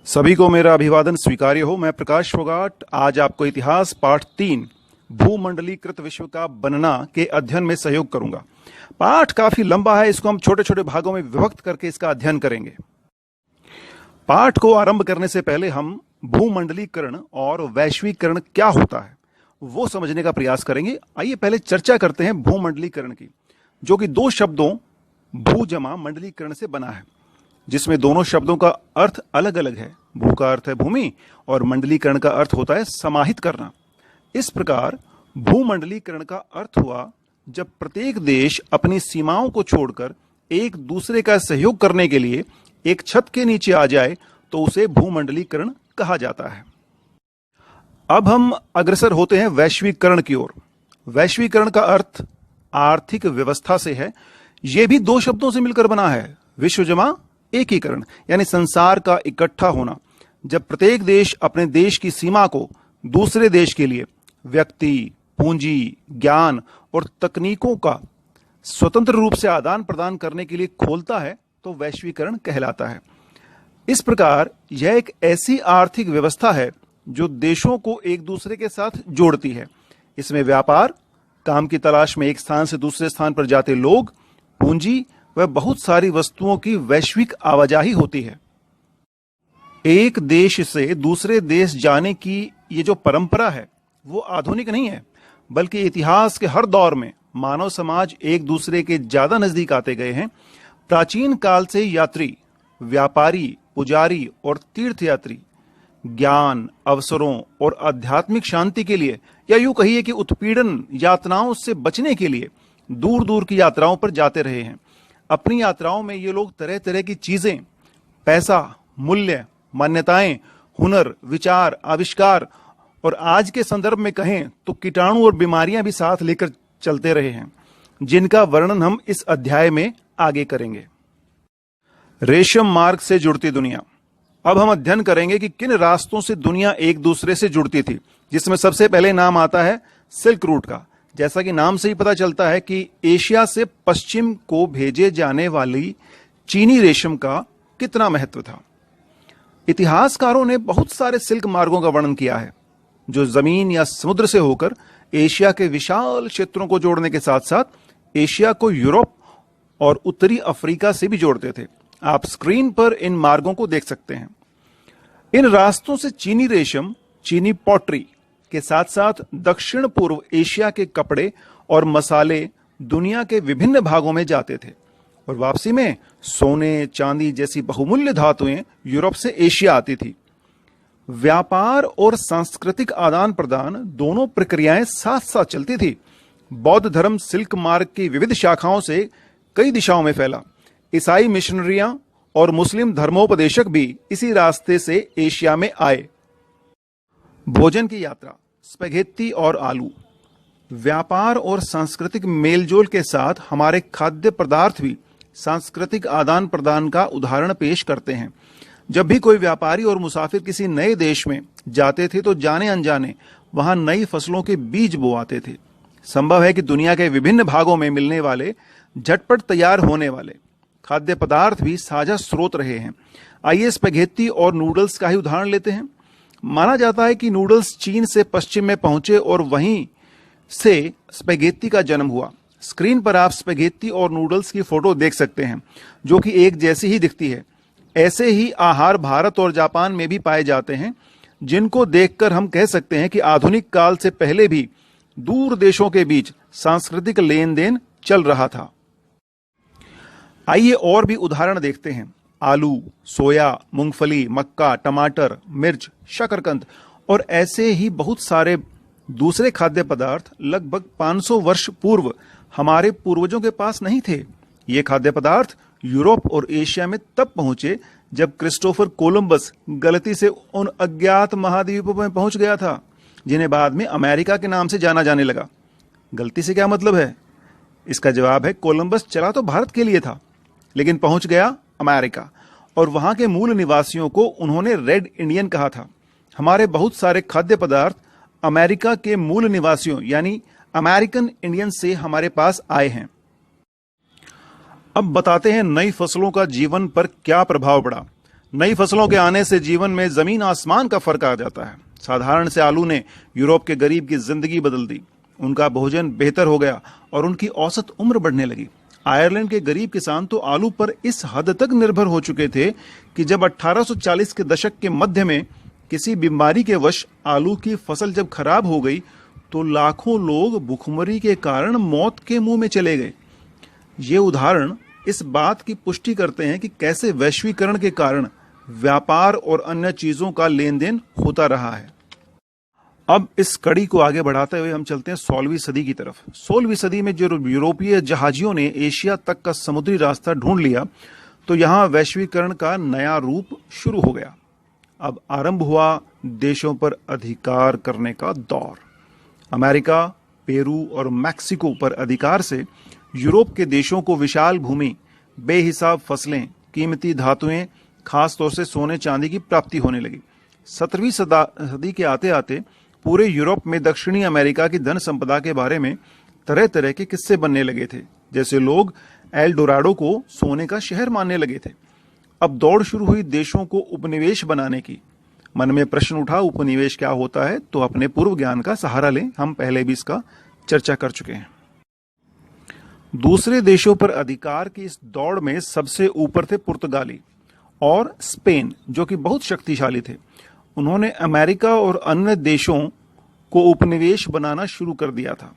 सभी को मेरा अभिवादन स्वीकार्य हो। मैं प्रकाश फोगाट आज आपको इतिहास पाठ 3 भूमंडलीकृत विश्व का बनना के अध्ययन में सहयोग करूंगा। पाठ काफी लंबा है, इसको हम छोटे छोटे भागों में विभक्त करके इसका अध्ययन करेंगे। पाठ को आरंभ करने से पहले हम भूमंडलीकरण और वैश्वीकरण क्या होता है वो समझने का प्रयास करेंगे। आइए पहले चर्चा करते हैं भूमंडलीकरण की, जो कि दो शब्दों भू जमा मंडलीकरण से बना है, जिसमें दोनों शब्दों का अर्थ अलग अलग है। भू का अर्थ है भूमि और मंडलीकरण का अर्थ होता है समाहित करना। इस प्रकार भूमंडलीकरण का अर्थ हुआ जब प्रत्येक देश अपनी सीमाओं को छोड़कर एक दूसरे का सहयोग करने के लिए एक छत के नीचे आ जाए तो उसे भूमंडलीकरण कहा जाता है। अब हम अग्रसर होते हैं वैश्वीकरण की ओर। वैश्वीकरण का अर्थ आर्थिक व्यवस्था से है। यह भी दो शब्दों से मिलकर बना है, विश्व जमा एकीकरण, यानी संसार का इकट्ठा होना। जब प्रत्येक देश अपने देश की सीमा को दूसरे देश के लिए व्यक्ति, पूंजी, ज्ञान और तकनीकों का स्वतंत्र रूप से आदान प्रदान करने के लिए खोलता है तो वैश्वीकरण कहलाता है। इस प्रकार यह एक ऐसी आर्थिक व्यवस्था है जो देशों को एक दूसरे के साथ जोड़ती है। इसमें व्यापार, काम की तलाश में एक स्थान से दूसरे स्थान पर जाते लोग, पूंजी व बहुत सारी वस्तुओं की वैश्विक आवाजाही होती है। एक देश से दूसरे देश जाने की ये जो परंपरा है वो आधुनिक नहीं है, बल्कि इतिहास के हर दौर में मानव समाज एक दूसरे के ज्यादा नजदीक आते गए हैं। प्राचीन काल से यात्री, व्यापारी, पुजारी और तीर्थयात्री ज्ञान, अवसरों और आध्यात्मिक शांति के लिए, या यूं कहिए कि उत्पीड़न यातनाओं से बचने के लिए दूर दूर की यात्राओं पर जाते रहे हैं। अपनी यात्राओं में ये लोग तरह तरह की चीजें, पैसा, मूल्य, मान्यताएं, हुनर, विचार, आविष्कार और आज के संदर्भ में कहें तो कीटाणु और बीमारियां भी साथ लेकर चलते रहे हैं, जिनका वर्णन हम इस अध्याय में आगे करेंगे। रेशम मार्ग से जुड़ती दुनिया। अब हम अध्ययन करेंगे कि किन रास्तों से दुनिया एक दूसरे से जुड़ती थी, जिसमें सबसे पहले नाम आता है सिल्क रूट का। जैसा कि नाम से ही पता चलता है कि एशिया से पश्चिम को भेजे जाने वाली चीनी रेशम का कितना महत्व था। इतिहासकारों ने बहुत सारे सिल्क मार्गों का वर्णन किया है, जो जमीन या समुद्र से होकर एशिया के विशाल क्षेत्रों को जोड़ने के साथ साथ एशिया को यूरोप और उत्तरी अफ्रीका से भी जोड़ते थे। आप स्क्रीन पर इन मार्गों को देख सकते हैं। इन रास्तों से चीनी रेशम, चीनी पॉटरी के साथ साथ दक्षिण पूर्व एशिया के कपड़े और मसाले दुनिया के विभिन्न भागों में जाते थे, और वापसी में सोने, चांदी जैसी बहुमूल्य धातुएं यूरोप से एशिया आती थी। व्यापार और सांस्कृतिक आदान प्रदान दोनों प्रक्रियाएं साथ साथ चलती थी। बौद्ध धर्म सिल्क मार्ग की विविध शाखाओं से कई दिशाओं में फैला। ईसाई मिशनरियां और मुस्लिम धर्मोपदेशक भी इसी रास्ते से एशिया में आए। भोजन की यात्रा, स्पैघेत्ती और आलू। व्यापार और सांस्कृतिक मेलजोल के साथ हमारे खाद्य पदार्थ भी सांस्कृतिक आदान प्रदान का उदाहरण पेश करते हैं। जब भी कोई व्यापारी और मुसाफिर किसी नए देश में जाते थे तो जाने अनजाने वहां नई फसलों के बीज बोआते थे। संभव है कि दुनिया के विभिन्न भागों में मिलने वाले झटपट तैयार होने वाले खाद्य पदार्थ भी साझा स्रोत रहे हैं। आइए स्पैघेत्ती और नूडल्स का ही उदाहरण लेते हैं। माना जाता है कि नूडल्स चीन से पश्चिम में पहुंचे और वहीं से स्पैघेत्ती का जन्म हुआ। स्क्रीन पर आप स्पैघेत्ती और नूडल्स की फोटो देख सकते हैं, जो कि एक जैसी ही दिखती है। ऐसे ही आहार भारत और जापान में भी पाए जाते हैं, जिनको देखकर हम कह सकते हैं कि आधुनिक काल से पहले भी दूर देशों के बीच सांस्कृतिक लेन देन चल रहा था। आइए और भी उदाहरण देखते हैं। आलू, सोया, मूंगफली, मक्का, टमाटर, मिर्च, शकरकंद और ऐसे ही बहुत सारे दूसरे खाद्य पदार्थ लगभग 500 वर्ष पूर्व हमारे पूर्वजों के पास नहीं थे। ये खाद्य पदार्थ यूरोप और एशिया में तब पहुंचे जब क्रिस्टोफर कोलंबस गलती से उन अज्ञात महाद्वीपों में पहुंच गया था, जिन्हें बाद में अमेरिका के नाम से जाना जाने लगा। गलती से क्या मतलब है? इसका जवाब है, कोलंबस चला तो भारत के लिए था, लेकिन पहुंच गया अमेरिका, और वहां के मूल निवासियों को उन्होंने रेड इंडियन कहा था। हमारे बहुत सारे खाद्य पदार्थ अमेरिका के मूल निवासियों यानी अमेरिकन इंडियन से हमारे पास आए हैं। अब बताते हैं नई फसलों का जीवन पर क्या प्रभाव पड़ा। नई फसलों के आने से जीवन में जमीन आसमान का फर्क आ जाता है। साधारण से आलू ने यूरोप के गरीब की जिंदगी बदल दी। उनका भोजन बेहतर हो गया और उनकी औसत उम्र बढ़ने लगी। आयरलैंड के गरीब किसान तो आलू पर इस हद तक निर्भर हो चुके थे कि जब 1840 के दशक के मध्य में किसी बीमारी के वश आलू की फसल जब खराब हो गई तो लाखों लोग भुखमरी के कारण मौत के मुंह में चले गए। ये उदाहरण इस बात की पुष्टि करते हैं कि कैसे वैश्वीकरण के कारण व्यापार और अन्य चीजों का लेन देन होता रहा है। अब इस कड़ी को आगे बढ़ाते हुए हम चलते हैं 16वीं सदी की तरफ। 16वीं सदी में जो यूरोपीय जहाजियों ने एशिया तक का समुद्री रास्ता ढूंढ लिया तो यहां वैश्वीकरण का नया रूप शुरू हो गया। अब आरंभ हुआ देशों पर अधिकार करने का दौर। अमेरिका, पेरू और मैक्सिको पर अधिकार से यूरोप के देशों को विशाल भूमि, बेहिसाब फसलें, कीमती धातुएं, खासतौर से सोने चांदी की प्राप्ति होने लगी। 17वीं सदी के आते आते पूरे यूरोप में दक्षिणी अमेरिका की धन संपदा के बारे में तरह तरह के किस्से बनने लगे थे। जैसे लोग एल डोराडो को सोने का शहर मानने लगे थे। अब दौड़ शुरू हुई देशों को उपनिवेश बनाने की। मन में प्रश्न उठा, उपनिवेश क्या होता है? तो अपने पूर्व ज्ञान का सहारा लें, हम पहले भी इसका चर्चा कर चुके हैं। दूसरे देशों पर अधिकार की इस दौड़ में सबसे ऊपर थे पुर्तगाली और स्पेन, जो कि बहुत शक्तिशाली थे। उन्होंने अमेरिका और अन्य देशों को उपनिवेश बनाना शुरू कर दिया था।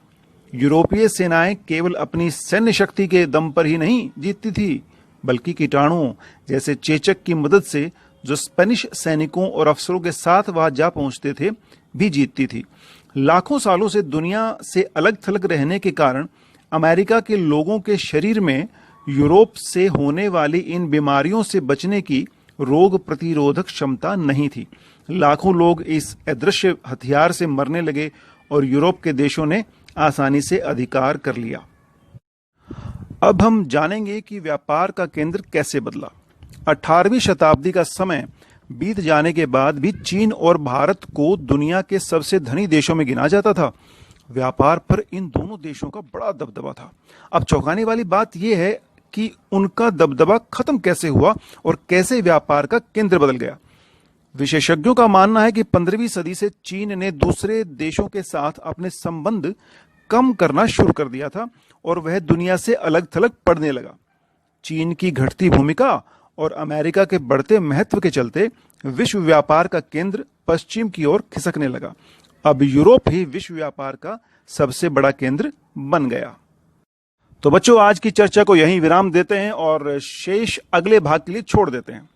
यूरोपीय सेनाएं केवल अपनी सैन्य शक्ति के दम पर ही नहीं जीतती थी, बल्कि कीटाणुओं जैसे चेचक की मदद से जो स्पेनिश सैनिकों और अफसरों के साथ वहां जा पहुंचते थे भी जीतती थी। लाखों सालों से दुनिया से अलग थलग रहने के कारण अमेरिका के लोगों के शरीर में यूरोप से होने वाली इन बीमारियों से बचने की रोग प्रतिरोधक क्षमता नहीं थी। लाखों लोग इस अदृश्य हथियार से मरने लगे और यूरोप के देशों ने आसानी से अधिकार कर लिया। अब हम जानेंगे कि व्यापार का केंद्र कैसे बदला। 18वीं शताब्दी का समय बीत जाने के बाद भी चीन और भारत को दुनिया के सबसे धनी देशों में गिना जाता था। व्यापार पर इन दोनों देशों का बड़ा दबदबा था। अब चौंकाने वाली बात यह है कि उनका दबदबा खत्म कैसे हुआ और कैसे व्यापार का केंद्र बदल गया। विशेषज्ञों का मानना है कि 15वीं सदी से चीन ने दूसरे देशों के साथ अपने संबंध कम करना शुरू कर दिया था और वह दुनिया से अलग थलग पड़ने लगा। चीन की घटती भूमिका और अमेरिका के बढ़ते महत्व के चलते विश्व व्यापार का केंद्र पश्चिम की ओर खिसकने लगा। अब यूरोप ही विश्व व्यापार का सबसे बड़ा केंद्र बन गया। तो बच्चों, आज की चर्चा को यहीं विराम देते हैं और शेष अगले भाग के लिए छोड़ देते हैं।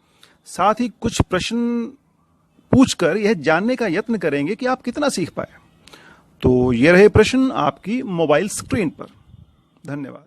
साथ ही कुछ प्रश्न पूछकर यह जानने का यत्न करेंगे कि आप कितना सीख पाए। तो ये रहे प्रश्न आपकी मोबाइल स्क्रीन पर। धन्यवाद।